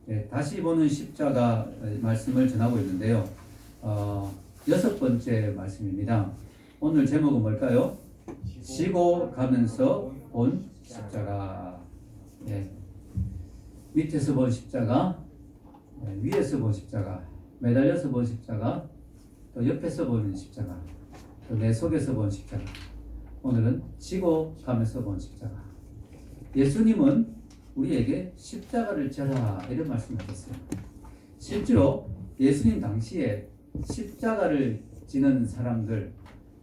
네, 다시 보는 십자가 말씀을 전하고 있는데요. 6번째 말씀입니다. 오늘 제목은 뭘까요? 지고 가면서 본 십자가. 네. 밑에서 본 십자가, 위에서 본 십자가, 매달려서 본 십자가, 또 옆에서 보는 십자가, 또 내 속에서 본 십자가. 오늘은 지고 가면서 본 십자가. 예수님은 우리에게 십자가를 져라 이런 말씀을 하셨어요. 실제로 예수님 당시에 십자가를 지는 사람들,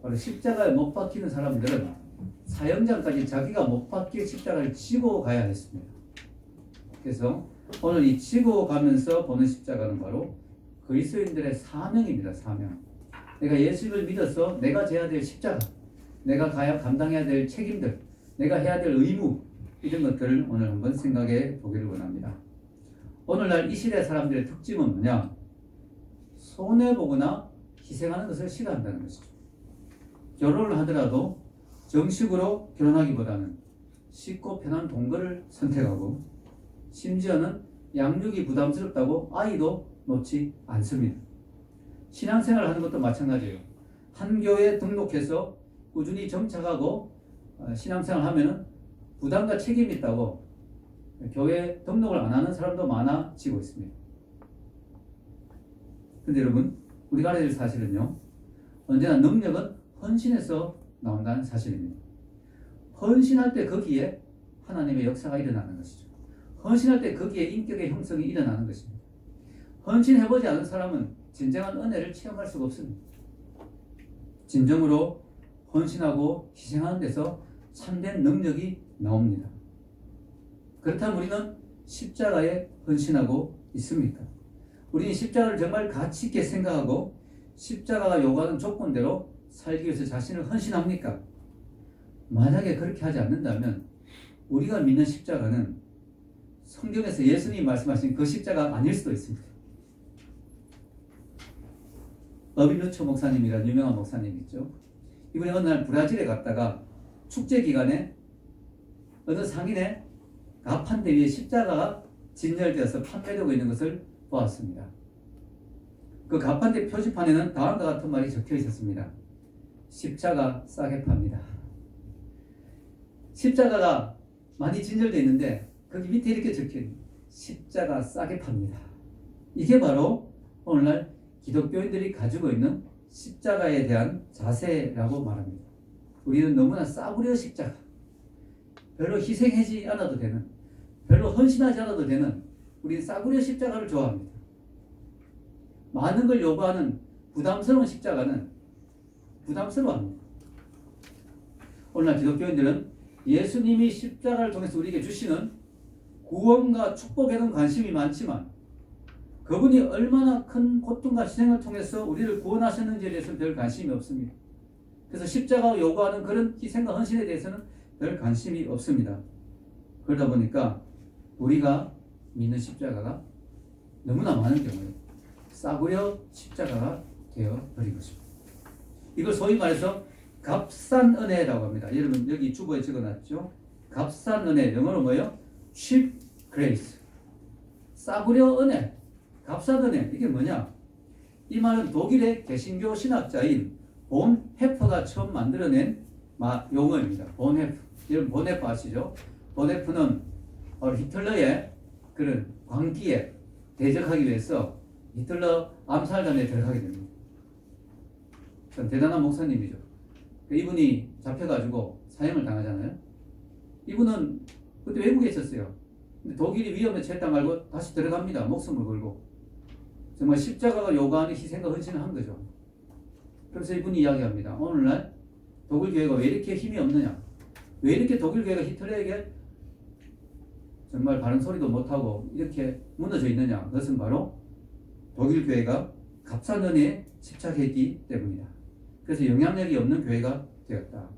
바로 십자가에 못 박히는 사람들은 사형장까지 자기가 못 박힐 십자가를 지고 가야 했습니다. 그래서 오늘 이 지고 가면서 보는 십자가는 바로 그리스도인들의 사명입니다. 사명. 내가 예수를 믿어서 내가 져야 될 십자가, 내가 감당해야 될 책임들, 내가 해야 될 의무, 이런 것들을 오늘 한번 생각해 보기를 원합니다. 오늘날 이 시대 사람들의 특징은 뭐냐? 손해보거나 희생하는 것을 싫어한다는 것이죠. 결혼을 하더라도 정식으로 결혼하기보다는 쉽고 편한 동거를 선택하고, 심지어는 양육이 부담스럽다고 아이도 놓지 않습니다. 신앙생활을 하는 것도 마찬가지예요. 한 교회에 등록해서 꾸준히 정착하고 신앙생활을 하면은 부담과 책임이 있다고 교회 등록을 안 하는 사람도 많아지고 있습니다. 근데 여러분, 우리가 알아야 될 사실은요, 언제나 능력은 헌신에서 나온다는 사실입니다. 헌신할 때 거기에 하나님의 역사가 일어나는 것이죠. 헌신할 때 거기에 인격의 형성이 일어나는 것입니다. 헌신해보지 않은 사람은 진정한 은혜를 체험할 수가 없습니다. 진정으로 헌신하고 희생하는 데서 참된 능력이 나옵니다. 그렇다면 우리는 십자가에 헌신하고 있습니까? 우리는 십자가를 정말 가치 있게 생각하고 십자가가 요구하는 조건대로 살기 위해서 자신을 헌신합니까? 만약에 그렇게 하지 않는다면 우리가 믿는 십자가는 성경에서 예수님이 말씀하신 그 십자가 아닐 수도 있습니다. 어빌루초 목사님이라는 유명한 목사님 있죠. 이분이 어느 날 브라질에 갔다가 축제 기간에 어느 상인의 가판대 위에 십자가가 진열되어서 판매되고 있는 것을 보았습니다. 그 가판대 표지판에는 다음과 같은 말이 적혀 있었습니다. 십자가 싸게 팝니다. 십자가가 많이 진열되어 있는데 거기 밑에 이렇게 적혀있는 십자가 싸게 팝니다. 이게 바로 오늘날 기독교인들이 가지고 있는 십자가에 대한 자세라고 말합니다. 우리는 너무나 싸구려 십자가, 별로 희생하지 않아도 되는, 별로 헌신하지 않아도 되는 우리는 싸구려 십자가를 좋아합니다. 많은 걸 요구하는 부담스러운 십자가는 부담스러워합니다. 오늘날 기독교인들은 예수님이 십자가를 통해서 우리에게 주시는 구원과 축복에는 관심이 많지만 그분이 얼마나 큰 고통과 희생을 통해서 우리를 구원하셨는지에 대해서는 별 관심이 없습니다. 그래서 십자가가 요구하는 그런 희생과 헌신에 대해서는 별 관심이 없습니다. 그러다 보니까 우리가 믿는 십자가가 너무나 많은 경우에 싸구려 십자가가 되어버린 것입니다. 이걸 소위 말해서 값싼 은혜라고 합니다. 여러분 여기 주보에 적어놨죠. 값싼 은혜, 영어로 뭐예요? cheap grace. 싸구려 은혜, 값싼 은혜. 이게 뭐냐? 이 말은 독일의 개신교 신학자인 본 헤퍼가 처음 만들어낸 용어입니다. 본 헤퍼. 여러분 본 헤퍼 아시죠? 본 헤퍼는 히틀러의 그런 광기에 대적하기 위해서 히틀러 암살단에 들어가게 됩니다. 참 대단한 목사님이죠. 이분이 잡혀가지고 사형을 당하잖아요. 이분은 그때 외국에 있었어요. 근데 독일이 위험에 처했다 말고 다시 들어갑니다. 목숨을 걸고. 정말 십자가가 요구하는 희생과 헌신을 한 거죠. 그래서 이분이 이야기합니다. 오늘날 독일 교회가 왜 이렇게 힘이 없느냐? 왜 이렇게 독일 교회가 히틀러에게 정말 바른 소리도 못하고 이렇게 무너져 있느냐? 그것은 바로 독일 교회가 값싼 은혜에 집착했기 때문이다. 그래서 영향력이 없는 교회가 되었다.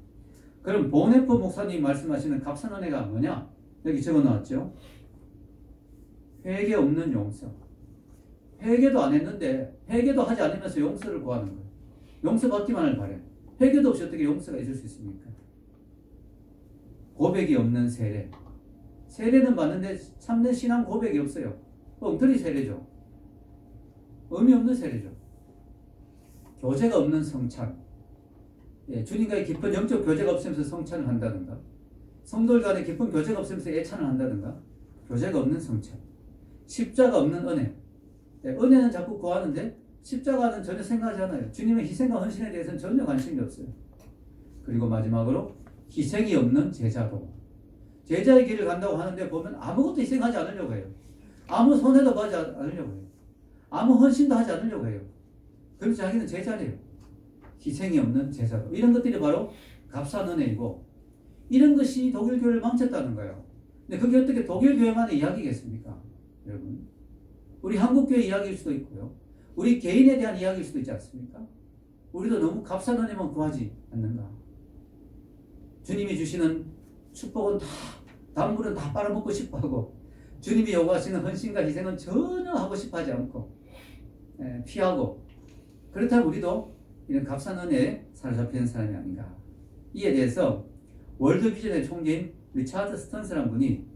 그럼 보네퍼 목사님이 말씀하시는 값싼 은혜가 뭐냐? 여기 적어놨죠. 회개 없는 용서. 회개도 안 했는데 회개도 하지 않으면서 용서를 구하는 거예요. 용서받기만을 바래. 회개도 없이 어떻게 용서가 있을 수 있습니까? 고백이 없는 세례. 세례는 받는데 참된 신앙 고백이 없어요. 엉터리 세례죠. 의미 없는 세례죠. 교제가 없는 성찬. 예, 주님과의 깊은 영적 교제가 없으면서 성찬을 한다든가, 성도들 간에 깊은 교제가 없으면서 예찬을 한다든가, 교제가 없는 성찬. 십자가 없는 은혜. 예, 은혜는 자꾸 구하는데 십자가는 전혀 생각하지 않아요. 주님의 희생과 헌신에 대해서는 전혀 관심이 없어요. 그리고 마지막으로 희생이 없는 제자도. 제자의 길을 간다고 하는데 보면 아무것도 희생하지 않으려고 해요. 아무 손해도 보지 않으려고 해요. 아무 헌신도 하지 않으려고 해요. 그래서 자기는 제자래요. 희생이 없는 제자도. 이런 것들이 바로 값싼 은혜이고, 이런 것이 독일 교회를 망쳤다는 거예요. 근데 그게 어떻게 독일 교회만의 이야기겠습니까? 여러분, 우리 한국 교회 이야기일 수도 있고요, 우리 개인에 대한 이야기일 수도 있지 않습니까? 우리도 너무 값싼 은혜만 구하지 않는가? 주님이 주시는 축복은 다, 단물은 다 빨아먹고 싶어하고, 주님이 요구하시는 헌신과 희생은 전혀 하고 싶어하지 않고, 피하고, 그렇다면 우리도 이런 값싼 은혜에 사로잡히는 사람이 아닌가. 이에 대해서 월드비전의 총재인 리차드 스턴스라는 분이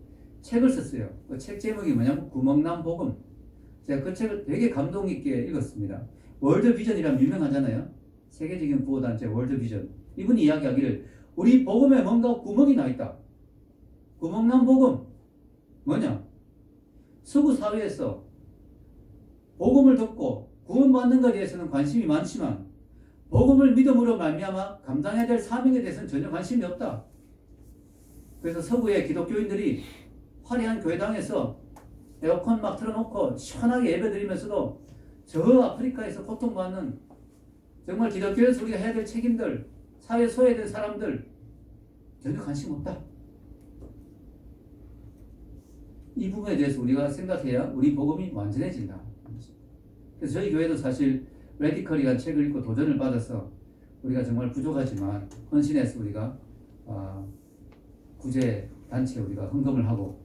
책을 썼어요. 그 책 제목이 뭐냐면 구멍난 복음. 제가 그 책을 되게 감동 있게 읽었습니다. 월드비전이라면 유명하잖아요. 세계적인 구호단체 월드비전. 이분이 이야기하기를 우리 복음에 뭔가 구멍이 나 있다. 구멍난 복음. 뭐냐? 서구 사회에서 복음을 듣고 구원받는 것에 대해서는 관심이 많지만 복음을 믿음으로 말미암아 감당해야 될 사명에 대해서는 전혀 관심이 없다. 그래서 서구의 기독교인들이 화려한 교회당에서 에어컨 막 틀어놓고 시원하게 예배드리면서도 저 아프리카에서 고통받는 정말 기독교에서 우리가 해야 될 책임들, 사회에 소외된 사람들 전혀 관심 없다. 이 부분에 대해서 우리가 생각해야 우리 복음이 완전해진다. 그래서 저희 교회도 사실 레디컬이라는 책을 읽고 도전을 받아서 우리가 정말 부족하지만 헌신해서 우리가 구제 단체에 우리가 헌금을 하고,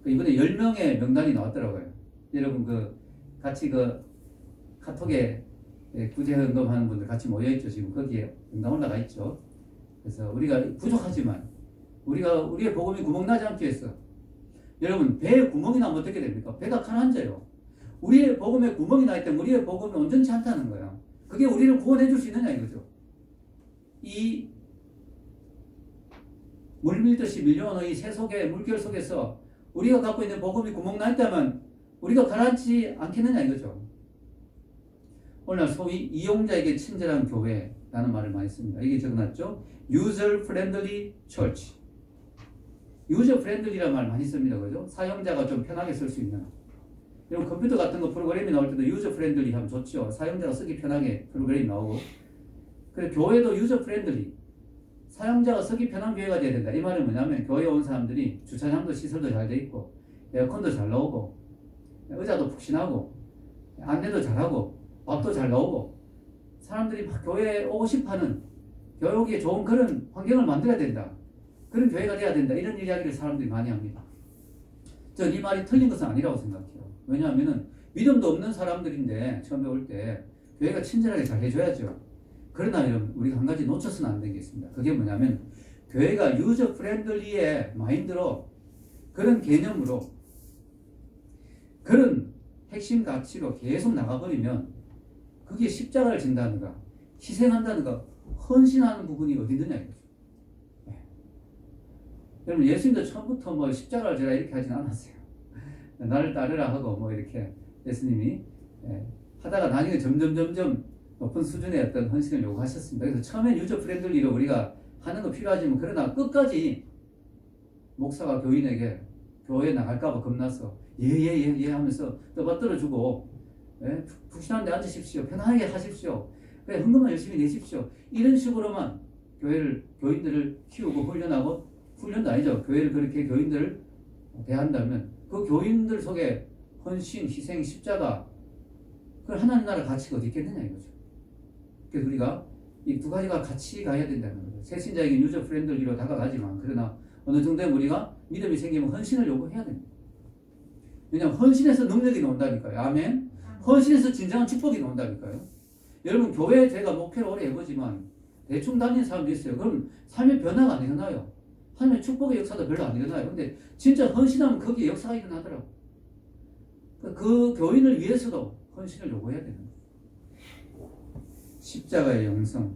이번에 10명의 명단이 나왔더라고요. 여러분 같이 카톡에 구제 헌금하는 분들 같이 모여있죠. 지금 거기에 명단 올라가 있죠. 그래서 우리가 부족하지만 우리가 우리의 복음이 구멍나지 않기 위해서, 여러분 배에 구멍이 나면 어떻게 됩니까? 배가 가라앉아요. 우리의 복음에 구멍이 나 있다면 우리의 복음이 온전치 않다는 거야. 그게 우리를 구원해 줄 수 있느냐 이거죠. 이 물밀듯이 밀려오는 이 새 속에 물결 속에서 우리가 갖고 있는 복음이 구멍 나 있다면 우리가 가라앉지 않겠느냐 이거죠. 오늘 소위 이용자에게 친절한 교회라는 말을 많이 씁니다. 이게 적어놨죠. User Friendly Church. User Friendly라는 말 많이 씁니다. 그죠? 사용자가 좀 편하게 쓸 수 있는. 이런 컴퓨터 같은 거 프로그램이 나올 때도 유저 프렌들리 하면 좋죠. 사용자가 쓰기 편하게 프로그램이 나오고. 그래 교회도 유저 프렌들리. 사용자가 쓰기 편한 교회가 돼야 된다. 이 말은 뭐냐면 교회에 온 사람들이 주차장도 시설도 잘 돼 있고, 에어컨도 잘 나오고, 의자도 푹신하고, 안내도 잘하고, 밥도 잘 나오고, 사람들이 막 교회에 오고 싶어하는, 교회 오기에 좋은 그런 환경을 만들어야 된다. 그런 교회가 돼야 된다. 이런 이야기를 사람들이 많이 합니다. 전 이 말이 틀린 것은 아니라고 생각해요. 왜냐하면 믿음도 없는 사람들인데 처음에 올 때 교회가 친절하게 잘 해줘야죠. 그러나 여러분 우리가 한 가지 놓쳐서는 안 되겠습니다. 그게 뭐냐면 교회가 유저 프렌들리의 마인드로, 그런 개념으로, 그런 핵심 가치로 계속 나가버리면 그게 십자가를 진다는가, 희생한다는가, 헌신하는 부분이 어디 있느냐 이거죠. 여러분 예수님도 처음부터 뭐 십자가를 지라 이렇게 하진 않았어요. 나를 따르라 하고 뭐 이렇게 예수님이 하다가 나중에 점점 높은 수준의 어떤 헌신을 요구하셨습니다. 그래서 처음엔 유저 프렌들리로 우리가 하는 거 필요하지만, 그러나 끝까지 목사가 교인에게 교회 나갈까봐 겁나서 예 하면서 떠받들어주고, 푹신한 데 앉으십시오, 편하게 하십시오, 그래 헌금만 열심히 내십시오, 이런 식으로만 교인들을 키우고 훈련하고, 훈련도 아니죠. 교회를 그렇게 교인들을 대한다면 그 교인들 속에 헌신, 희생, 십자가, 그 하나님 나라 가치가 어디 있겠느냐 이거죠. 그래서 우리가 이 두 가지가 같이 가야 된다는 거죠. 새신자에게 유저 프렌들리로 다가가지만, 그러나 어느 정도의 우리가 믿음이 생기면 헌신을 요구해야 됩니다. 왜냐하면 헌신에서 능력이 나온다니까요. 아멘. 헌신에서 진정한 축복이 나온다니까요. 여러분 교회 제가 목회를 오래 해보지만 대충 다니는 사람도 있어요. 그럼 삶의 변화가 안 일어나요. 하나님의 축복의 역사도 별로 안 일어나요. 근데 진짜 헌신하면 거기에 역사가 일어나더라고. 그 교인을 위해서도 헌신을 요구해야 되는 거예요. 십자가의 영성.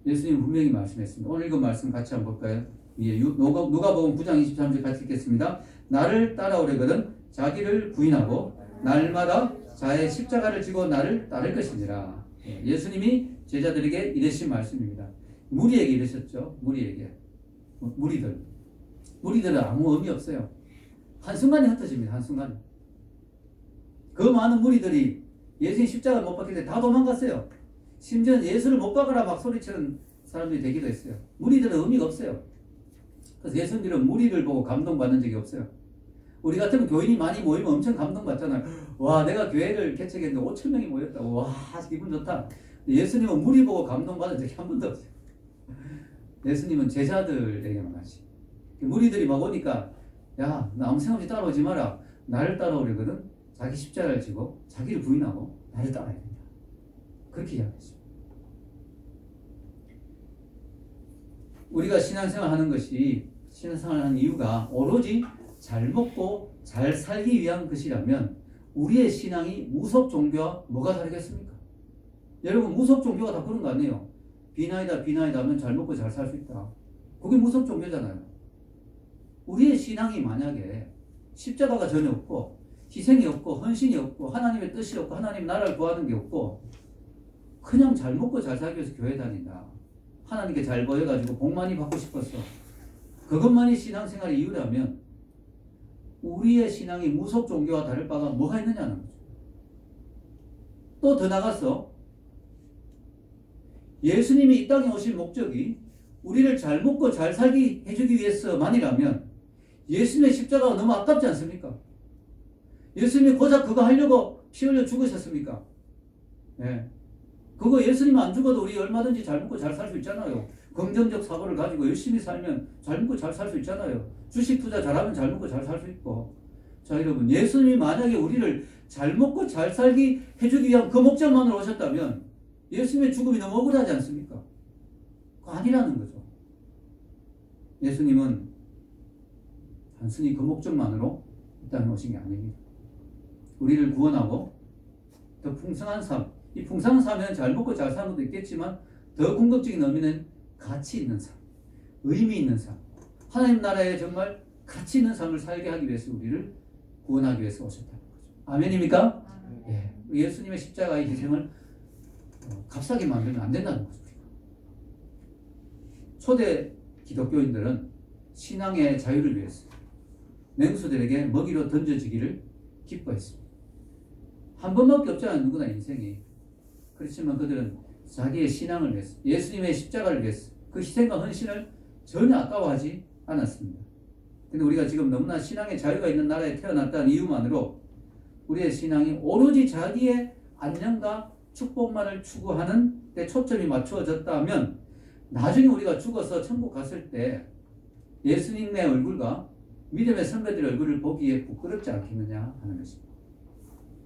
예수님 분명히 말씀했습니다. 오늘 이거 말씀 같이 한번 볼까요? 위에 누가복음 9장 23절 같이 읽겠습니다. 나를 따라오려거든 자기를 부인하고 날마다 자의 십자가를 지고 나를 따를 것이니라. 예수님이 제자들에게 이르신 말씀입니다. 무리에게 이르셨죠. 무리에게. 무리들은 아무 의미 없어요. 한순간에 흩어집니다. 한순간에. 그 많은 무리들이 예수님 십자가 못 박힐 때 다 도망갔어요. 심지어 예수를 못 박으라 막 소리치는 사람들이 되기도 했어요. 무리들은 의미가 없어요. 그래서 예수님은 무리를 보고 감동받는 적이 없어요. 우리 같은 교인이 많이 모이면 엄청 감동받잖아요. 와, 내가 교회를 개척했는데 5천 명이 모였다. 와, 기분 좋다. 예수님은 무리 보고 감동받은 적이 한 번도 없어요. 예수님은 제자들에게만 하시. 무리들이 막 오니까 야, 나 아무 생각 없이 따라오지 마라. 나를 따라오려거든 자기 십자가를 지고 자기를 부인하고 나를 따라야 된다. 그렇게 이야기했습니다. 우리가 신앙생활 하는 것이 신앙생활 하는 이유가 오로지 잘 먹고 잘 살기 위한 것이라면 우리의 신앙이 무속 종교와 뭐가 다르겠습니까? 여러분 무속 종교가 다 그런 거 아니에요? 비나이다 하면 잘 먹고 잘 살 수 있다. 그게 무속 종교잖아요. 우리의 신앙이 만약에 십자가가 전혀 없고 희생이 없고 헌신이 없고 하나님의 뜻이 없고 하나님 나라를 구하는 게 없고 그냥 잘 먹고 잘 살기 위해서 교회 다닌다. 하나님께 잘 보여가지고 복 많이 받고 싶었어. 그것만이 신앙생활의 이유라면 우리의 신앙이 무속 종교와 다를 바가 뭐가 있느냐는 거죠. 또 더 나가서 예수님이 이 땅에 오신 목적이 우리를 잘 먹고 잘 살게 해주기 위해서만이라면 예수님의 십자가가 너무 아깝지 않습니까? 예수님이 고작 그거 하려고 피 흘려 죽으셨습니까? 네. 그거 예수님 안 죽어도 우리 얼마든지 잘 먹고 잘 살 수 있잖아요. 긍정적 사고를 가지고 열심히 살면 잘 먹고 잘 살 수 있잖아요. 주식 투자 잘하면 잘 먹고 잘 살 수 있고. 자, 여러분, 예수님이 만약에 우리를 잘 먹고 잘 살기 해주기 위한 그 목적만으로 오셨다면 예수님의 죽음이 너무 억울하지 않습니까? 그거 아니라는 거죠. 예수님은 단순히 그 목적만으로 이 땅에 오신 게 아닙니다. 우리를 구원하고 더 풍성한 삶, 이 풍성한 삶에는 잘 먹고 잘 사는 것도 있겠지만 더 궁극적인 의미는 가치 있는 삶, 의미 있는 삶, 하나님 나라에 정말 가치 있는 삶을 살게 하기 위해서 우리를 구원하기 위해서 오셨다는 거죠. 아멘입니까? 예. 예수님의 십자가의 희생을 값싸게 만들면 안 된다는 거죠. 초대 기독교인들은 신앙의 자유를 위해서 맹수들에게 먹이로 던져지기를 기뻐했습니다. 한 번밖에 없잖아요. 누구나 인생이. 그렇지만 그들은 자기의 신앙을 위해서 예수님의 십자가를 위해서 그 희생과 헌신을 전혀 아까워하지 않았습니다. 근데 우리가 지금 너무나 신앙의 자유가 있는 나라에 태어났다는 이유만으로 우리의 신앙이 오로지 자기의 안녕과 축복만을 추구하는 데 초점이 맞추어졌다면 나중에 우리가 죽어서 천국 갔을 때 예수님의 얼굴과 믿음의 선배들의 얼굴을 보기에 부끄럽지 않겠느냐 하는 것입니다.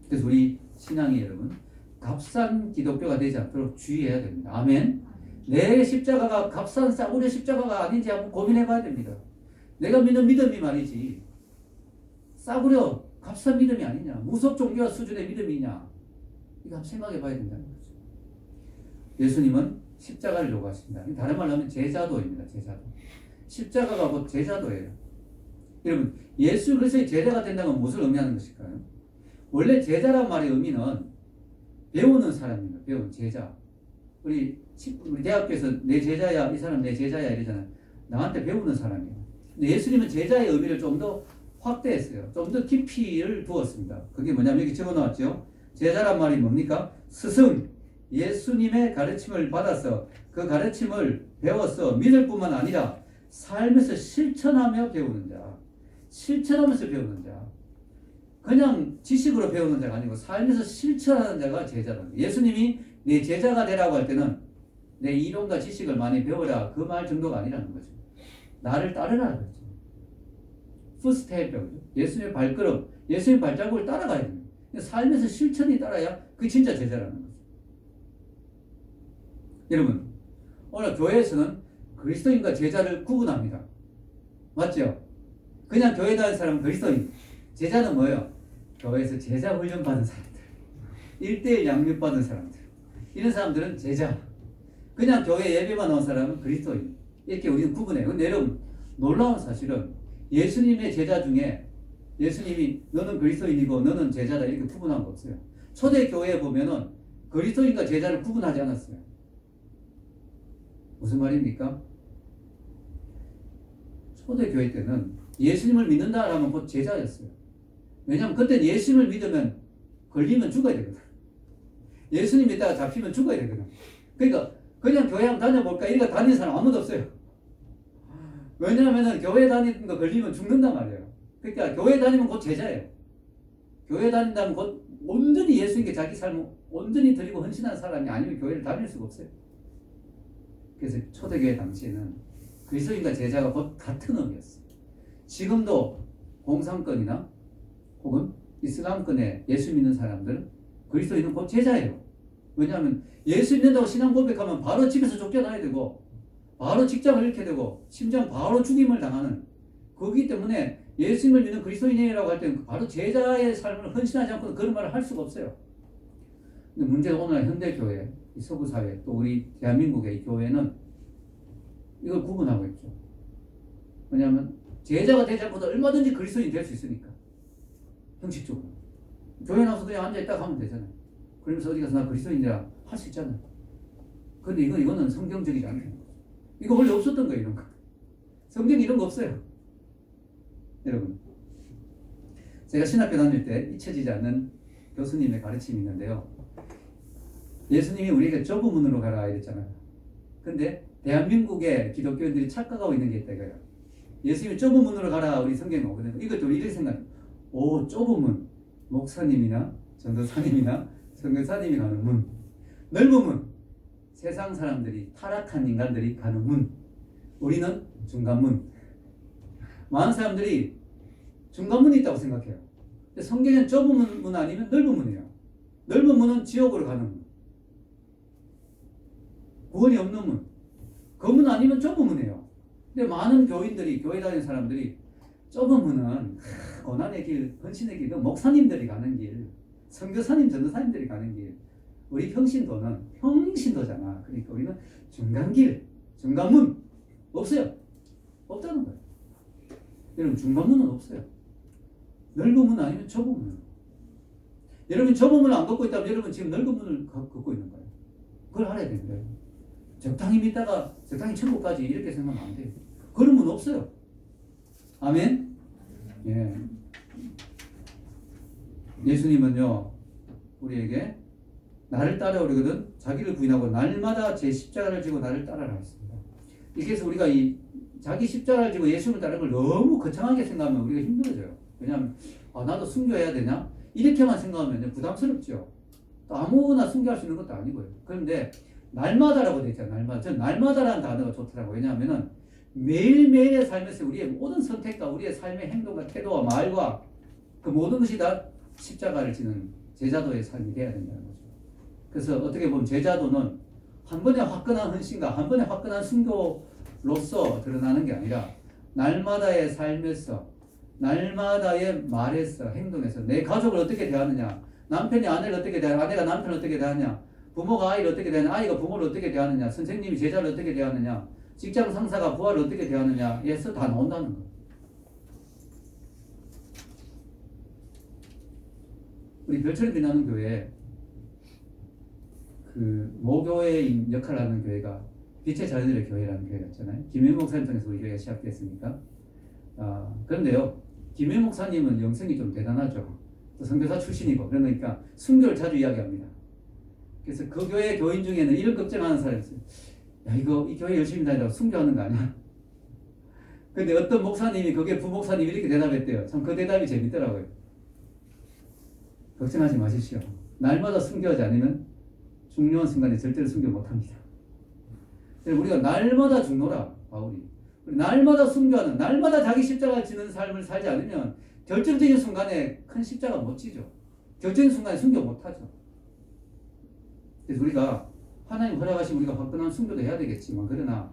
그래서 우리 신앙이 여러분 값싼 기독교가 되지 않도록 주의해야 됩니다. 아멘. 내 십자가가 값싼 싸구려 십자가가 아닌지 한번 고민해 봐야 됩니다. 내가 믿는 믿음이 말이지 싸구려 값싼 믿음이 아니냐, 무속 종교와 수준의 믿음이냐, 이거 한번 생각해 봐야 된다는 거죠. 예수님은 십자가를 요구하십니다. 다른 말로 하면 제자도입니다. 제자도. 십자가가 곧 제자도예요. 여러분, 예수 그리스도의 제자가 된다는 건 무엇을 의미하는 것일까요? 원래 제자란 말의 의미는 배우는 사람입니다. 배우는 제자. 우리 대학교에서 내 제자야, 이 사람 내 제자야 이러잖아요. 나한테 배우는 사람이에요. 근데 예수님은 제자의 의미를 좀 더 확대했어요. 좀 더 깊이를 두었습니다. 그게 뭐냐면 여기 적어놓았죠. 제자란 말이 뭡니까? 스승, 예수님의 가르침을 받아서 그 가르침을 배워서 믿을 뿐만 아니라 삶에서 실천하며 배우는 자. 실천하면서 배우는 자. 그냥 지식으로 배우는 자가 아니고 삶에서 실천하는 자가 제자다. 예수님이 내 제자가 되라고 할 때는 내 이론과 지식을 많이 배워라 그 말 정도가 아니라는 거죠. 나를 따르라는 거죠. 풋스텝이라고. 예수님의 발걸음, 예수님의 발자국을 따라가야 됩니다. 삶에서 실천이 따라야 그게 진짜 제자라는 거죠. 여러분, 오늘 교회에서는 그리스도인과 제자를 구분합니다. 맞죠? 그냥 교회 다니는 사람은 그리스도인. 제자는 뭐예요? 교회에서 제자 훈련 받은 사람들, 1대1 양육 받은 사람들, 이런 사람들은 제자. 그냥 교회 예배만 나온 사람은 그리스도인. 이렇게 우리는 구분해요. 근데 여러분, 놀라운 사실은 예수님의 제자 중에 예수님이 너는 그리스도인이고 너는 제자다 이렇게 구분한 거 없어요. 초대교회에 보면은 그리스도인과 제자를 구분하지 않았어요. 무슨 말입니까? 초대교회 때는 예수님을 믿는다라면 곧 제자였어요. 왜냐하면 그때는 예수님을 믿으면 걸리면 죽어야 되거든. 예수님 믿다가 잡히면 죽어야 되거든. 그러니까 그냥 교회 한번 다녀볼까 이렇게 다니는 사람 아무도 없어요. 왜냐하면 교회 다니는 거 걸리면 죽는단 말이에요. 그러니까 교회 다니면 곧 제자예요. 교회 다닌다면 곧 온전히 예수님께 자기 삶을 온전히 드리고 헌신한 사람이 아니면 교회를 다닐 수가 없어요. 그래서 초대교회 당시에는 그리스도인과 제자가 곧 같은 의미였어요. 지금도 공산권이나 혹은 이슬람권에 예수 믿는 사람들은 그리스도인은 곧 제자예요. 왜냐하면 예수 믿는다고 신앙 고백하면 바로 집에서 쫓겨나야 되고 바로 직장을 잃게 되고 심지어 바로 죽임을 당하는 거기 때문에 예수님을 믿는 그리스도인이라고 할 때는 바로 제자의 삶을 헌신하지 않고는 그런 말을 할 수가 없어요. 근데 문제가 오늘 현대교회, 이 서구사회, 또 우리 대한민국의 이 교회는 이걸 구분하고 있죠. 왜냐하면 제자가 되지 않고도 얼마든지 그리스도인이 될 수 있으니까. 형식적으로. 교회 나와서 그냥 앉아있다가 하면 되잖아요. 그러면서 어디 가서 나 그리스도인이라 할 수 있잖아요. 근데 이거는 성경적이지 않아요. 이거 원래 없었던 거예요, 이런 거. 성경에 이런 거 없어요. 여러분. 제가 신학교 다닐 때 잊혀지지 않는 교수님의 가르침이 있는데요. 예수님이 우리에게 좁은 문으로 가라 이랬잖아요. 근데 대한민국의 기독교인들이 착각하고 있는 게 있다 이거예요. 예수님이 좁은 문으로 가라 우리 성경에 오거든요. 이것도 이렇게 생각해요. 오, 좁은 문. 목사님이나 전도사님이나 선교사님이 가는 문. 넓은 문. 세상 사람들이 타락한 인간들이 가는 문. 우리는 중간문. 많은 사람들이 중간문이 있다고 생각해요. 근데 성경에는 좁은 문 아니면 넓은 문이에요. 넓은 문은 지옥으로 가는 문. 구원이 없는 문. 그 문 아니면 좁은 문이에요. 근데 많은 교인들이, 교회 다니는 사람들이 좁은 문은 고난의 길, 헌신의 길, 목사님들이 가는 길, 선교사님, 전도사님들이 가는 길. 우리 평신도는 평신도잖아. 그러니까 우리는 중간길, 중간문 없어요. 없다는 거예요. 여러분 중간문은 없어요. 넓은 문 아니면 좁은 문. 여러분 좁은 문을 안 걷고 있다면 여러분 지금 넓은 문을 걷고 있는 거예요. 그걸 알아야 됩니다. 적당히 믿다가 적당히 천국까지 이렇게 생각하면 안 돼요. 그런 문 없어요. 아멘? 예. 예수님은요, 우리에게 나를 따라오려거든 자기를 부인하고 날마다 제 십자가를 지고 나를 따라라 했습니다. 이게서 우리가 이 자기 십자가를 지고 예수를 따르는 걸 너무 거창하게 생각하면 우리가 힘들어져요. 왜냐하면 나도 순교해야 되냐? 이렇게만 생각하면 부담스럽죠. 또 아무나 순교할 수 있는 것도 아니고요. 그런데 날마다라고 되어 있잖아요. 날마다. 저는 날마다라는 단어가 좋더라고요. 왜냐하면 매일매일의 삶에서 우리의 모든 선택과 우리의 삶의 행동과 태도와 말과 그 모든 것이 다 십자가를 지는 제자도의 삶이 되어야 된다는 거죠. 그래서 어떻게 보면 제자도는 한 번의 화끈한 헌신과 한 번의 화끈한 순교로서 드러나는 게 아니라 날마다의 삶에서 날마다의 말에서 행동에서 내 가족을 어떻게 대하느냐, 남편이 아내를 어떻게 대하느냐, 아내가 남편을 어떻게 대하느냐, 부모가 아이를 어떻게 대하느냐, 아이가 부모를 어떻게 대하느냐, 선생님이 제자를 어떻게 대하느냐, 직장 상사가 부하를 어떻게 대하느냐에서 다 나온다는 거예요. 우리 별처럼 빛나는 교회 그 모교회인 역할을 하는 교회가 빛의 자녀들의 교회라는 교회였잖아요. 김현 목사님 통해서 우리 교회가 시작됐으니까. 그런데요, 김현 목사님은 영성이 좀 대단하죠. 또 선교사 출신이고 그러니까 순교를 자주 이야기합니다. 그래서 그 교회 교인 중에는 이런 걱정하는 사람이 있어요. 야, 이 교회 열심히 다니다가 순교하는 거 아니야? 근데 어떤 목사님이 그게 부목사님이 이렇게 대답했대요. 참 그 대답이 재밌더라고요. 걱정하지 마십시오. 날마다 순교하지 않으면 중요한 순간에 절대로 순교 못합니다. 우리가 날마다 죽노라, 바울이. 날마다 순교하는, 날마다 자기 십자가 지는 삶을 살지 않으면 결정적인 순간에 큰 십자가 못 지죠. 결정적인 순간에 순교 못하죠. 그래서 우리가 하나님 허락하시면 우리가 화끈한 순교도 해야 되겠지만 그러나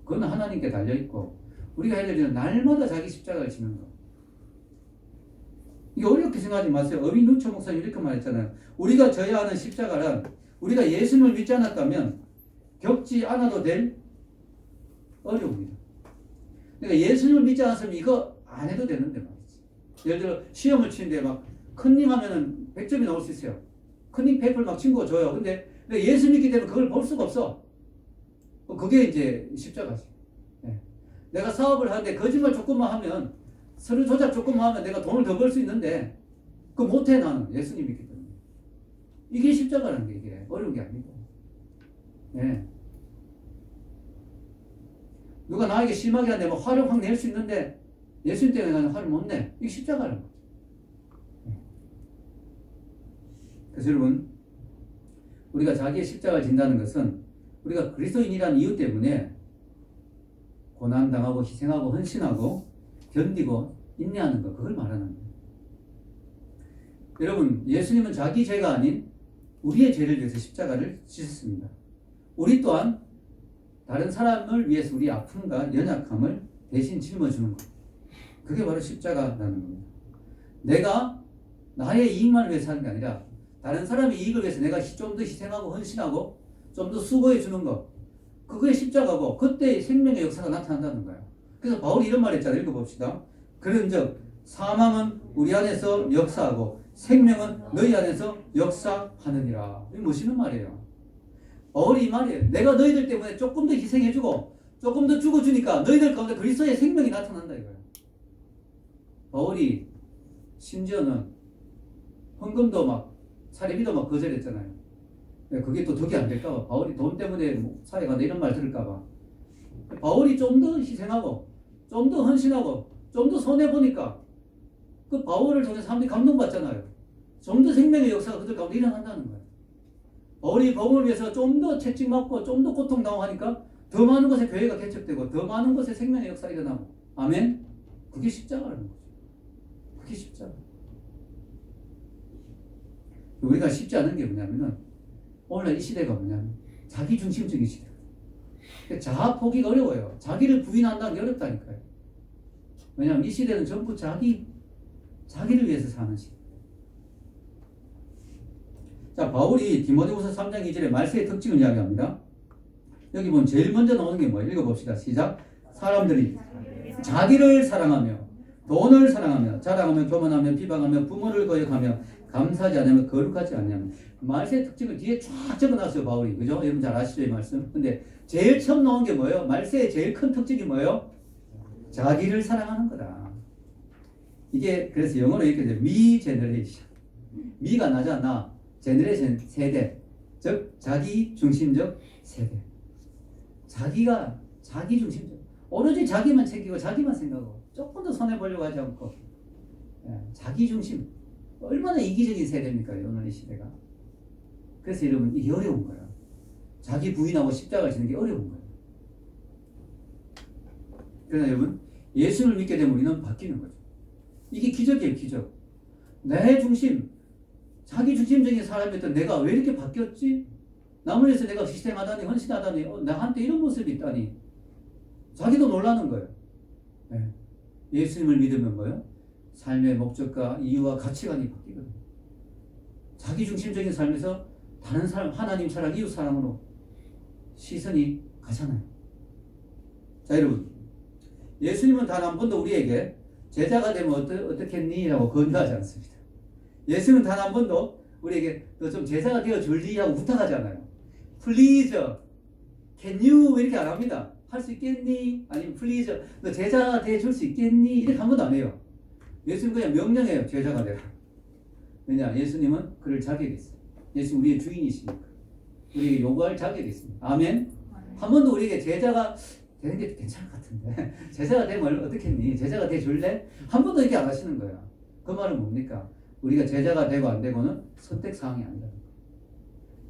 그건 하나님께 달려있고 우리가 해야 될 일은 날마다 자기 십자가를 지는 것. 이게 어렵게 생각하지 마세요. 어윈누처 목사님 이렇게 말했잖아요. 우리가 져야 하는 십자가란 우리가 예수님을 믿지 않았다면 겪지 않아도 될 어려움입니다. 그러니까 예수님을 믿지 않았으면 이거 안 해도 되는데 말이지. 예를 들어 시험을 치는데 막 컨닝 하면은 100점이 나올 수 있어요. 컨닝 페이퍼를 막 친구가 줘요. 근데 예수 믿기 때문에 그걸 볼 수가 없어. 그게 이제 십자가지. 네. 내가 사업을 하는데 거짓말 조금만 하면 서류 조작 조금만 하면 내가 돈을 더 벌 수 있는데 그거 못해 나는 예수님 믿기 때문에. 이게 십자가라는 게 이게 어려운 게 아니고. 네. 누가 나에게 심하게 한데 뭐 화를 확 낼 수 있는데 예수님 때문에 나는 화를 못 내. 이게 십자가라는 거죠. 네. 그래서 여러분 우리가 자기의 십자가를 진다는 것은 우리가 그리스도인이라는 이유 때문에 고난당하고 희생하고 헌신하고 견디고 인내하는 것, 그걸 말하는 거예요. 여러분, 예수님은 자기 죄가 아닌 우리의 죄를 위해서 십자가를 지셨습니다. 우리 또한 다른 사람을 위해서 우리의 아픔과 연약함을 대신 짊어주는 것. 그게 바로 십자가라는 겁니다. 내가 나의 이익만을 위해서 하는 게 아니라 다른 사람의 이익을 위해서 내가 좀 더 희생하고 헌신하고 좀 더 수고해 주는 것. 그게 십자가고 그때 생명의 역사가 나타난다는 거예요. 그래서 바울이 이런 말 했잖아요. 읽어봅시다. 그런즉 사망은 우리 안에서 역사하고 생명은 너희 안에서 역사하느니라. 이게 멋있는 말이에요. 바울이 이 말이에요. 내가 너희들 때문에 조금 더 희생해주고 조금 더 죽어주니까 너희들 가운데 그리스도의 생명이 나타난다 이거예요. 바울이 심지어는 헌금도 막 사례비도 막 거절했잖아요. 그게 또 덕이 안 될까봐. 바울이 돈 때문에 뭐 사회가 이런 말 들을까봐. 바울이 좀 더 희생하고 좀 더 헌신하고 좀 더 손해보니까 그 바울을 통해서 사람들이 감동받잖아요. 좀 더 생명의 역사가 그들 가운데 일어난다는 거예요. 바울이 복음을 위해서 좀 더 채찍맞고 좀 더 고통당하니까 더 많은 곳에 교회가 개척되고 더 많은 곳에 생명의 역사가 일어나고. 아멘? 그게 십자가라는 거죠. 그게 십자가. 우리가 쉽지 않은 게 뭐냐면은 오늘날 이 시대가 뭐냐면 자기중심적인 시대. 자아 포기가 어려워요. 자기를 부인한다는 게 어렵다니까요. 왜냐하면 이 시대는 전부 자기를 위해서 사는 시대. 자, 바울이 디모데후서 3장 2절에 말세의 특징을 이야기합니다. 여기 보면 제일 먼저 나오는 게 뭐예요? 읽어봅시다. 시작. 사람들이 자기를 사랑하며 돈을 사랑하며 자랑하며 교만하며 비방하며 부모를 거역하며 감사하지 않으며 거룩하지 않으며. 말세의 특징을 뒤에 쫙 적어놨어요. 바울이. 그죠? 여러분 잘 아시죠? 이 말씀. 근데 제일 처음 나온 게 뭐예요? 말세의 제일 큰 특징이 뭐예요? 자기를 사랑하는 거다. 이게 그래서 영어로 이렇게 돼요. 미 제너레이션. 미가 나잖아. 제너레이션 세대. 즉 자기 중심적 세대. 자기가 자기 중심적. 오로지 자기만 챙기고 자기만 생각하고 조금 더 손해보려고 하지 않고 자기 중심. 얼마나 이기적인 세대입니까? 오늘 이 시대가. 그래서 여러분 이게 어려운 거예요. 자기 부인하고 십자가를 지는 게 어려운 거예요. 그러나 여러분 예수를 믿게 되면 우리는 바뀌는 거죠. 이게 기적이에요. 기적. 내 중심, 자기 중심적인 사람이었던 내가 왜 이렇게 바뀌었지? 남을 위해서 내가 희생하다니 헌신하다니 나한테 이런 모습이 있다니 자기도 놀라는 거예요. 네. 예수님을 믿으면 뭐예요? 삶의 목적과 이유와 가치관이 바뀌거든요. 자기 중심적인 삶에서 다른 사람, 하나님 사랑, 이웃 사랑으로 시선이 가잖아요. 자, 여러분. 예수님은 단 한 번도 우리에게 제자가 되면 어떻겠니? 라고 권유하지 않습니다. 예수님은 단 한 번도 우리에게 너 좀 제자가 되어 줄리? 하고 부탁하잖아요. Please, can you? 이렇게 안 합니다. 할 수 있겠니? 아니면 please, 너 제자가 되어 줄 수 있겠니? 이렇게 한 번도 안 해요. 예수님 그냥 명령해요. 제자가 되라. 왜냐? 예수님은 그럴 자격이 있어요. 예수님 우리의 주인이시니까. 우리에게 요구할 자격이 있습니다. 아멘? 한 번도 우리에게 제자가 되는 게 괜찮을 것 같은데 제자가 되면 어떻겠니? 제자가 돼 줄래? 한 번도 이렇게 안 하시는 거야. 그 말은 뭡니까? 우리가 제자가 되고 안 되고는 선택사항이 아니다.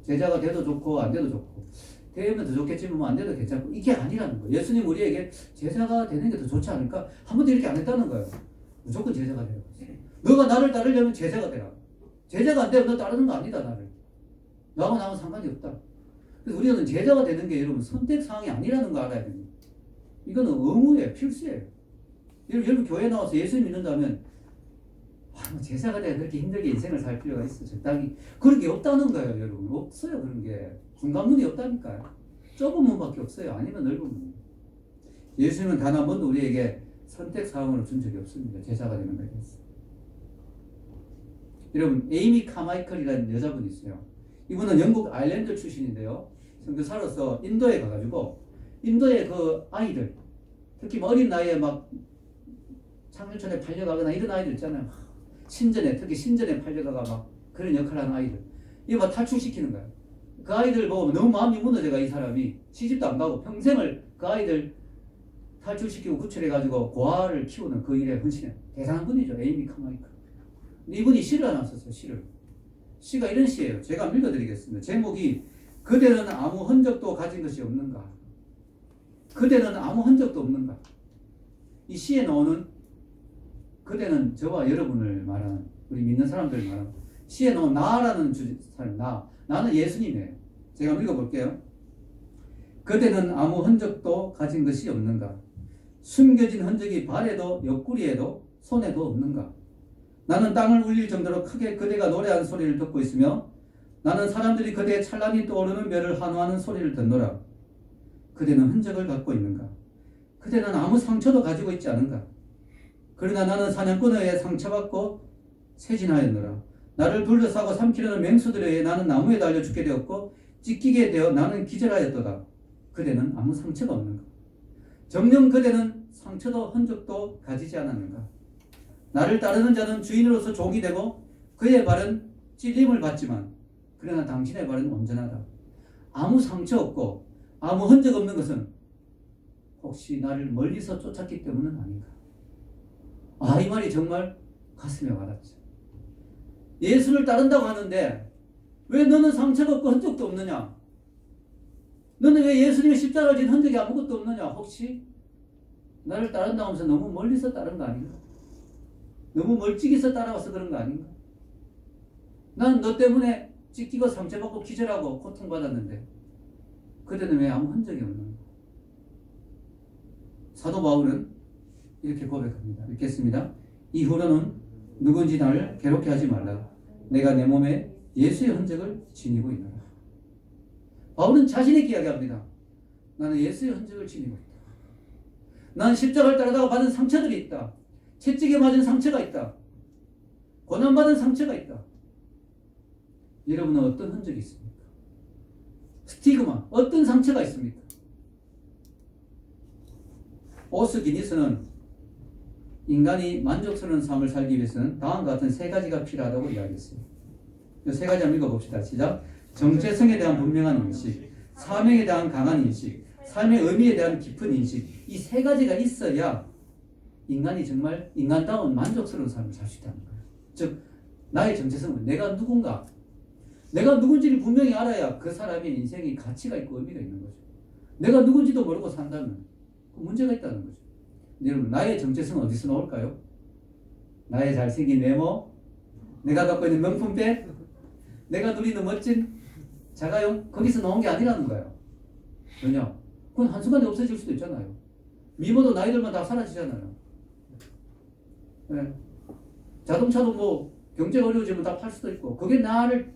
제자가 돼도 좋고 안 돼도 좋고 되면 더 좋겠지만 안 돼도 괜찮고 이게 아니라는 거예요. 예수님 우리에게 제자가 되는 게 더 좋지 않을까? 한 번도 이렇게 안 했다는 거예요. 무조건 제자가 되라고. 너가 나를 따르려면 제자가 되라. 제자가 안 되면 너 따르는 거 아니다. 나를. 나하고 상관이 없다. 그래서 우리는 제자가 되는 게 여러분 선택사항이 아니라는 거 알아야 됩니다. 이거는 의무예요. 필수예요. 여러분 교회 나와서 예수 믿는다면 뭐 제사가 되어 그렇게 힘들게 인생을 살 필요가 있어. 적당히. 그런 게 없다는 거예요, 여러분. 없어요, 그런 게. 중간문이 없다니까요. 좁은 문밖에 없어요. 아니면 넓은 문. 예수님은 단 한 번도 우리에게 선택 사항으로 준 적이 없습니다. 제사가 되는 것에 대해서. 여러분, 에이미 카마이클이라는 여자분이 있어요. 이분은 영국 아일랜드 출신인데요. 선교사로서 인도에 가가지고 인도의 그 아이들, 특히 어린 나이에 막 창녀촌에 팔려가거나 이런 아이들 있잖아요. 신전에, 특히 신전에 팔려가가 막 그런 역할을 하는 아이들. 이거 막 탈출시키는 거예요. 그 아이들 보고 너무 마음이 무너져가 이 사람이 시집도 안 가고 평생을 그 아이들 탈출시키고 구출해가지고 고아를 키우는 그 일에 헌신해. 대단한 분이죠. 에이미 카마이클. 이분이 시를 하나 썼어요. 시가 이런 시예요. 제가 한번 읽어드리겠습니다. 제목이 그대는 아무 흔적도 가진 것이 없는가. 그대는 아무 흔적도 없는가. 이 시에 나오는 그대는 저와 여러분을 말하는, 우리 믿는 사람들을 말하는, 시에 나온 나라는 사람, 나는 예수님이에요. 제가 한번 읽어볼게요. 그대는 아무 흔적도 가진 것이 없는가. 숨겨진 흔적이 발에도 옆구리에도 손에도 없는가. 나는 땅을 울릴 정도로 크게 그대가 노래하는 소리를 듣고 있으며 나는 사람들이 그대의 찬란히 떠오르는 별을 환호하는 소리를 듣노라. 그대는 흔적을 갖고 있는가. 그대는 아무 상처도 가지고 있지 않은가. 그러나 나는 사냥꾼에 의해 상처받고 세진하였노라. 나를 둘러싸고 삼키려는 맹수들에 의해 나는 나무에 달려 죽게 되었고 찢기게 되어 나는 기절하였도다. 그대는 아무 상처가 없는가. 정녕 그대는 상처도 흔적도 가지지 않았는가. 나를 따르는 자는 주인으로서 종이 되고 그의 발은 찔림을 받지만 그러나 당신의 발은 온전하다. 아무 상처 없고 아무 흔적 없는 것은 혹시 나를 멀리서 쫓았기 때문은 아닌가. 이 말이 정말 가슴에 와닿죠. 예수를 따른다고 하는데 왜 너는 상처가 없고 흔적도 없느냐? 너는 왜 예수님의 십자가를 진 흔적이 아무것도 없느냐? 혹시 나를 따른다고 하면서 너무 멀리서 따른 거 아닌가? 너무 멀찍이서 따라와서 그런 거 아닌가? 난 너 때문에 찢기고 상처받고 기절하고 고통받았는데 그대는 왜 아무 흔적이 없는가? 사도 바울은 이렇게 고백합니다. 읽겠습니다. 이후로는 누군지 나를 괴롭게 하지 말라. 내가 내 몸에 예수의 흔적을 지니고 있노라. 바울은 자신에게 이야기합니다. 나는 예수의 흔적을 지니고 있다. 나는 십자가를 따르다가 받은 상처들이 있다. 채찍에 맞은 상처가 있다. 고난받은 상처가 있다. 여러분은 어떤 흔적이 있습니까? 스티그마, 어떤 상처가 있습니까? 오스 기니스는 인간이 만족스러운 삶을 살기 위해서는 다음과 같은 세 가지가 필요하다고 이야기했어요. 이 세 가지 한번 읽어봅시다. 시작. 정체성에 대한 분명한 인식, 사명에 대한 강한 인식, 삶의 의미에 대한 깊은 인식. 이 세 가지가 있어야 인간이 정말 인간다운 만족스러운 삶을 살 수 있다는 거예요. 즉 나의 정체성은 내가 누군가, 내가 누군지를 분명히 알아야 그 사람의 인생이 가치가 있고 의미가 있는 거죠. 내가 누군지도 모르고 산다면 문제가 있다는 거죠. 여러분, 나의 정체성은 어디서 나올까요? 나의 잘생긴 외모, 내가 갖고 있는 명품백, 내가 누리는 멋진 자가용, 거기서 나온 게 아니라는 거예요. 왜냐? 그건 한순간에 없어질 수도 있잖아요. 미모도 나이 들면 다 사라지잖아요. 네. 자동차도 뭐 경제가 어려워지면 다 팔 수도 있고, 그게 나를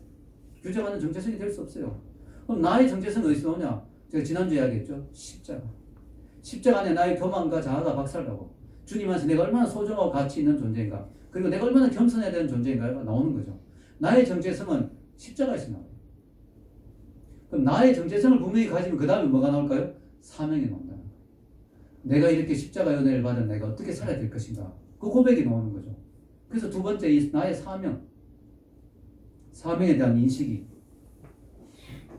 규정하는 정체성이 될 수 없어요. 그럼 나의 정체성은 어디서 나오냐? 제가 지난주에 이야기했죠. 십자가 안에 나의 교만과 자아가 박살나고 주님 안에서 내가 얼마나 소중하고 가치 있는 존재인가, 그리고 내가 얼마나 겸손해야 되는 존재인가가 나오는 거죠. 나의 정체성은 십자가에서 나와요. 그럼 나의 정체성을 분명히 가지면 그 다음에 뭐가 나올까요? 사명이 나온다는 거예요. 내가 이렇게 십자가 은혜를 받은 내가 어떻게 살아야 될 것인가, 그 고백이 나오는 거죠. 그래서 두 번째, 이 나의 사명에 대한 인식이.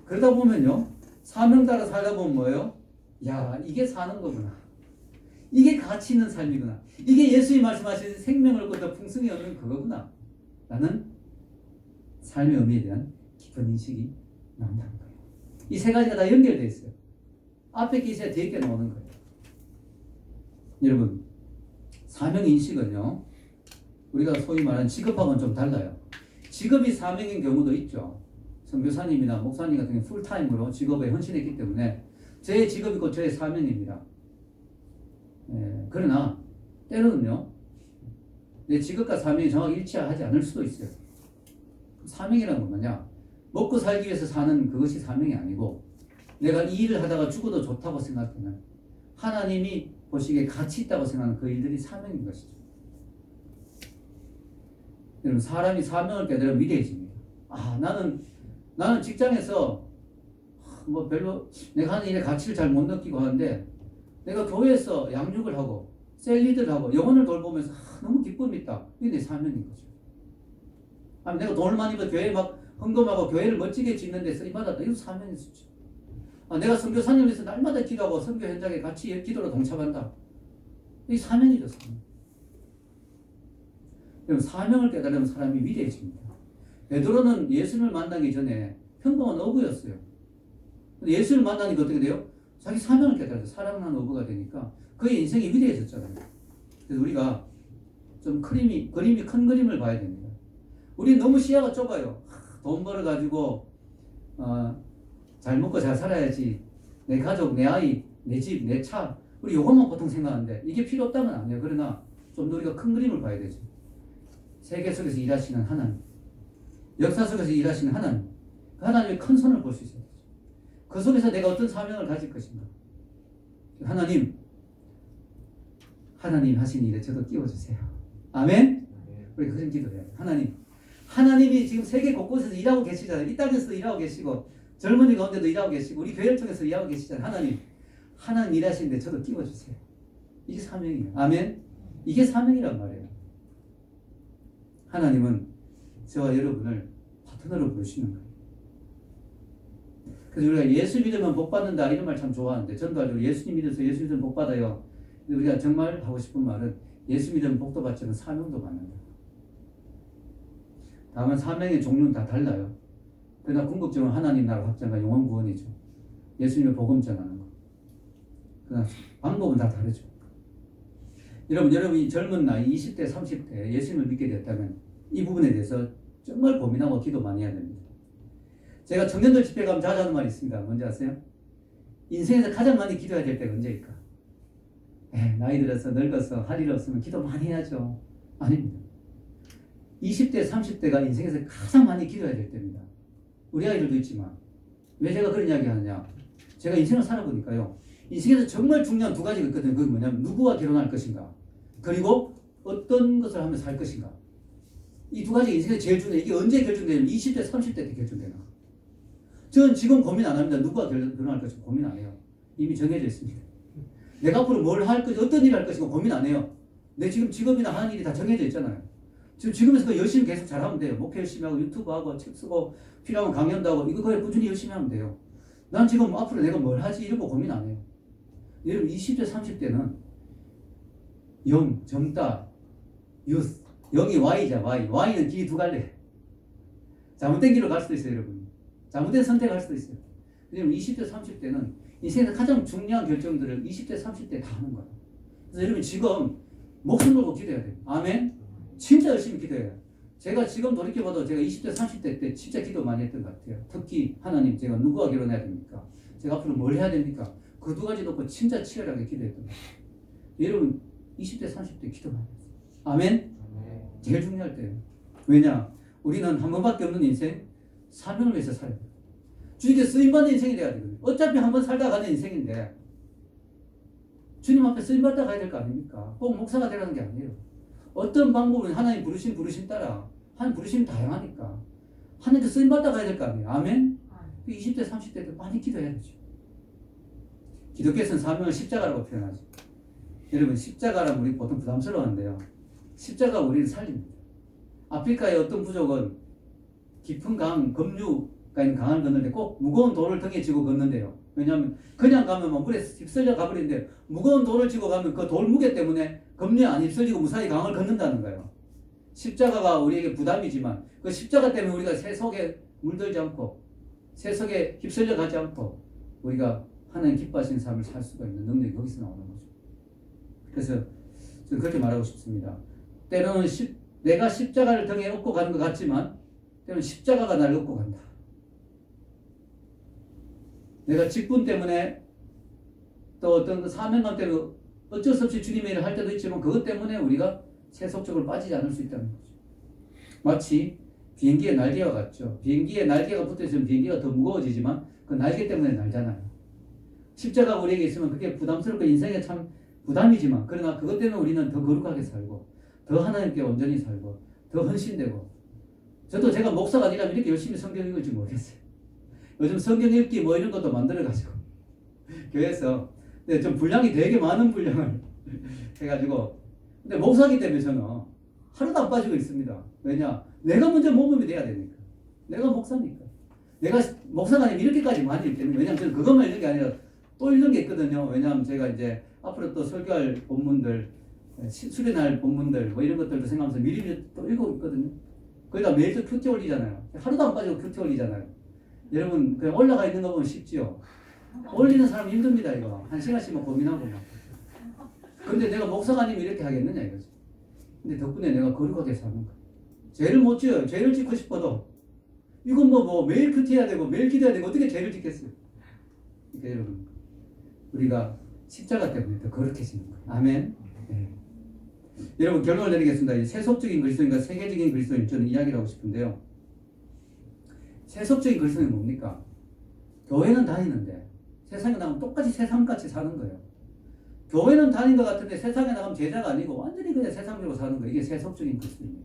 그러다 보면요, 사명 따라 살다 보면 뭐예요? 야, 이게 사는 거구나. 이게 가치 있는 삶이구나. 이게 예수님이 말씀하신 생명을 얻고 더 풍성히 얻는 그거구나. 라는 삶의 의미에 대한 깊은 인식이 나온다는 거예요. 이 세 가지가 다 연결되어 있어요. 앞에 게 있어야 뒤에 게 나오는 거예요. 여러분, 사명 인식은요, 우리가 소위 말하는 직업하고는 좀 달라요. 직업이 사명인 경우도 있죠. 선교사님이나 목사님 같은 경우 풀타임으로 직업에 헌신했기 때문에 제 직업이 곧 저의 사명입니다. 그러나 때로는요, 내 직업과 사명이 정확히 일치하지 않을 수도 있어요. 사명이라는 건 뭐냐? 먹고 살기 위해서 사는 그것이 사명이 아니고 내가 이 일을 하다가 죽어도 좋다고 생각하는 하나님이 보시기에 가치 있다고 생각하는 그 일들이 사명인 것이죠. 여러분 사람이 사명을 깨달으면 위대해집니다. 나는 직장에서 뭐 별로 내가 하는 일의 가치를 잘 못 느끼고 하는데 내가 교회에서 양육을 하고 셀리드를 하고 영혼을 돌보면서 너무 기쁨이 있다. 이게 내 사명인 거죠. 아니 내가 돈을 많이 벌어 교회에 막 헌금하고 교회를 멋지게 짓는 데 쓰임받았다. 이거 사명일 수 있죠. 내가 선교사님에서 날마다 기도하고 선교 현장에 같이 기도로 동참한다. 이게 사명이죠. 사명. 여러분 사명을 깨달으면 사람이 위대해집니다. 베드로는 예수님을 만나기 전에 평범한 어부였어요. 근데 예수님을 만나니까 어떻게 돼요? 자기 사명을 깨달아서 사랑하는 어부가 되니까 그의 인생이 위대해졌잖아요. 그래서 우리가 좀 그림이 큰 그림을 봐야 됩니다. 우리 너무 시야가 좁아요. 돈 벌어가지고 잘 먹고 잘 살아야지. 내 가족, 내 아이, 내 집, 내 차. 우리 요것만 보통 생각하는데 이게 필요 없다는 건 아니에요. 그러나 좀 더 우리가 큰 그림을 봐야 되죠. 세계 속에서 일하시는 하나님, 역사 속에서 일하시는 하나님, 그 하나님의 큰 손을 볼 수 있어야 되죠. 그 속에서 내가 어떤 사명을 가질 것인가. 하나님 하신 일에 저도 끼워주세요. 아멘? 우리 그런 기도해요. 하나님이 지금 세계 곳곳에서 일하고 계시잖아요. 이 땅에서도 일하고 계시고 젊은이 가운데도 일하고 계시고 우리 교회를 통해서 일하고 계시잖아요. 하나님 일하시는데 저도 끼워주세요. 이게 사명이에요. 아멘? 이게 사명이란 말이에요. 하나님은 저와 여러분을 파트너로 부르시는 거예요. 그래서 우리가 예수 믿으면 복 받는다 이런 말 참 좋아하는데 전도 예수님 믿어서 예수 믿으면 복 받아요. 근데 우리가 정말 하고 싶은 말은 예수 믿으면 복도 받지만 사명도 받는다. 다만 사명의 종류는 다 달라요. 그러나 궁극적으로 하나님 나라 확장과 영원 구원이죠. 예수님의 복음 전하는 거. 그러나 방법은 다 다르죠. 여러분이 젊은 나이 20대, 30대 예수님을 믿게 됐다면 이 부분에 대해서 정말 고민하고 기도 많이 해야 됩니다. 제가 청년들 집회 가면 자주 하는 말이 있습니다. 뭔지 아세요? 인생에서 가장 많이 기도해야 될 때가 언제일까? 나이 들어서 늙어서 할 일 없으면 기도 많이 해야죠. 아닙니다. 20대, 30대가 인생에서 가장 많이 기도해야 될 때입니다. 우리 아이들도 있지만 왜 제가 그런 이야기 하느냐? 제가 인생을 살아보니까요. 인생에서 정말 중요한 두 가지가 있거든요. 그게 뭐냐면 누구와 결혼할 것인가 그리고 어떤 것을 하면서 살 것인가. 이 두 가지가 인생에서 제일 중요해요. 이게 언제 결정되냐면 20대, 30대 때 결정되나. 저는 지금 고민 안 합니다. 누구와 결혼할 것인가 고민 안 해요. 이미 정해져 있습니다. 내가 앞으로 뭘 할 것인가 어떤 일을 할 것인가 고민 안 해요. 내 지금 직업이나 하는 일이 다 정해져 있잖아요. 지금에서 열심히 계속 잘하면 돼요. 목표 열심히 하고 유튜브 하고 책 쓰고 필요하면 강연도 하고 이거 그냥 꾸준히 열심히 하면 돼요. 난 지금 앞으로 내가 뭘 하지 이런 거 고민 안 해요. 여러분 20대 30대는 영, 젊다, 유스 영이 Y자 Y는 길이 두 갈래. 잘못된 길로 갈 수도 있어요. 여러분 잘못된 선택을 할 수도 있어요. 왜냐면 20대 30대는 인생에서 가장 중요한 결정들을 20대 30대 다 하는 거예요. 그래서 여러분 지금 목숨 걸고 기도해야 돼요. 아멘. 진짜 열심히 기도해요. 제가 지금 돌이켜봐도 제가 20대 30대 때 진짜 기도 많이 했던 것 같아요. 특히 하나님 제가 누구와 결혼해야 됩니까? 제가 앞으로 뭘 해야 됩니까? 그 두 가지 놓고 진짜 치열하게 기도했던 것 같아요. 여러분 20대 30대 기도 많이 했어요. 아멘? 제일 중요할 때예요. 왜냐? 우리는 한 번밖에 없는 인생 사명을 위해서 살아야 돼요. 주님께 쓰임받는 인생이 돼야 되거든요. 어차피 한 번 살다 가는 인생인데 주님 앞에 쓰임받다 가야 될 거 아닙니까? 꼭 목사가 되라는 게 아니에요. 어떤 방법은 하나님 부르심 따라 하나님 부르심이 다양하니까 하나님께 쓰임받다 가야 될 거 아니에요. 아멘? 20대 30대 때 많이 기도해야 되죠. 기독교에서는 사명을 십자가라고 표현하죠. 여러분 십자가라면 우리 보통 부담스러워하는데요. 십자가 우리를 살립니다. 아프리카의 어떤 부족은 깊은 급류가 있는 강을 걷는데 꼭 무거운 돌을 등에 지고 걷는데요. 왜냐하면 그냥 가면 뭐 물에 휩쓸려 가버리는데 무거운 돌을 지고 가면 그 돌 무게 때문에 급류에 안 휩쓸리고 무사히 강을 걷는다는 거예요. 십자가가 우리에게 부담이지만 그 십자가 때문에 우리가 새 속에 물들지 않고 새 속에 휩쓸려 가지 않고 우리가 하나님 기뻐하시는 삶을 살 수가 있는 능력이 거기서 나오는 거죠. 그래서 저는 그렇게 말하고 싶습니다. 때로는 내가 십자가를 등에 업고 가는 것 같지만 때로는 십자가가 나를 업고 간다. 내가 직분 때문에 또 어떤 그 사명감 때문에 어쩔 수 없이 주님의 일을 할 때도 있지만 그것 때문에 우리가 세속적으로 빠지지 않을 수 있다는 거죠. 마치 비행기의 날개와 같죠. 비행기에 날개가 붙어있으면 비행기가 더 무거워지지만 그 날개 때문에 날잖아요. 십자가가 우리에게 있으면 그게 부담스럽고 인생에 참 부담이지만 그러나 그것 때문에 우리는 더 거룩하게 살고 더 하나님께 온전히 살고 더 헌신되고 저도 제가 목사가 아니라면 이렇게 열심히 성경 읽을지 모르겠어요. 요즘 성경 읽기 뭐 이런 것도 만들어가지고 교회에서 근데 좀 분량이 되게 많은 분량을 해가지고 근데 목사기 때문에 저는 하나도 안 빠지고 있습니다. 왜냐? 내가 먼저 모범이 돼야 되니까. 내가 목사니까. 내가 목사가 아니면 이렇게까지 많이 읽겠는 왜냐면 저는 그것만 읽는 게 아니라 또 읽는 게 있거든요. 왜냐하면 제가 이제 앞으로 또 설교할 본문들, 수련할 본문들 뭐 이런 것들도 생각하면서 미리 또 읽고 있거든요. 거기다 매일 또 큐티 올리잖아요. 하루도 안 빠지고 큐티 올리잖아요. 여러분 그냥 올라가 있는 거 보면 쉽지요. 올리는 사람 힘듭니다 이거. 한 시간씩만 고민하고 막. 근데 내가 목사가 아니면 이렇게 하겠느냐 이거지. 근데 덕분에 내가 거룩하게 사는 거야. 죄를 못 지어요. 죄를 짓고 싶어도 이건 뭐 매일 큐티해야 되고 매일 기도해야 되고 어떻게 죄를 짓겠어요. 그러니까 여러분 우리가 십자가 때문에 더 거룩해지는 거예요. 아멘. 네. 여러분 결론을 내리겠습니다. 이 세속적인 그리스도인과 세계적인 그리스도인 저는 이야기를 하고 싶은데요. 세속적인 그리스도인은 뭡니까? 교회는 다니는데 세상에 나가면 똑같이 세상같이 사는 거예요. 교회는 다닌 것 같은데 세상에 나가면 제자가 아니고 완전히 그냥 세상적으로 사는 거예요. 이게 세속적인 그리스도인이에요.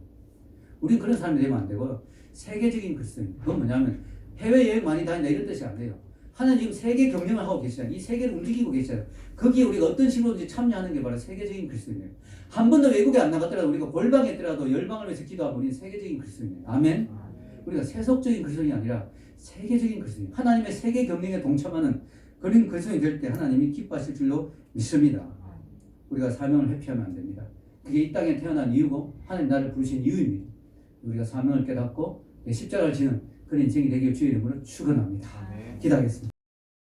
우린 그런 사람이 되면 안 되고요. 세계적인 그리스도인. 그건 뭐냐면 해외여행 많이 다닌다 이런 뜻이 안 돼요. 하나님 세계 경영을 하고 계시잖아요. 이 세계를 움직이고 계시잖아요. 거기에 우리가 어떤 식으로든지 참여하는 게 바로 세계적인 그리스도인이에요. 한 번도 외국에 안 나갔더라도 우리가 골방에 있더라도 열방을 위해서 기도하고 우리는 세계적인 그리스도인이에요. 아멘. 우리가 세속적인 그리스도인이 아니라 세계적인 그리스도인. 하나님의 세계 경영에 동참하는 그런 그리스도인이 될 때 하나님이 기뻐하실 줄로 믿습니다. 우리가 사명을 회피하면 안 됩니다. 그게 이 땅에 태어난 이유고 하나님 나를 부르신 이유입니다. 우리가 사명을 깨닫고 십자가를 지는 그런 인생이 되길 주의 이름으로 축원합니다. 기도하겠습니다.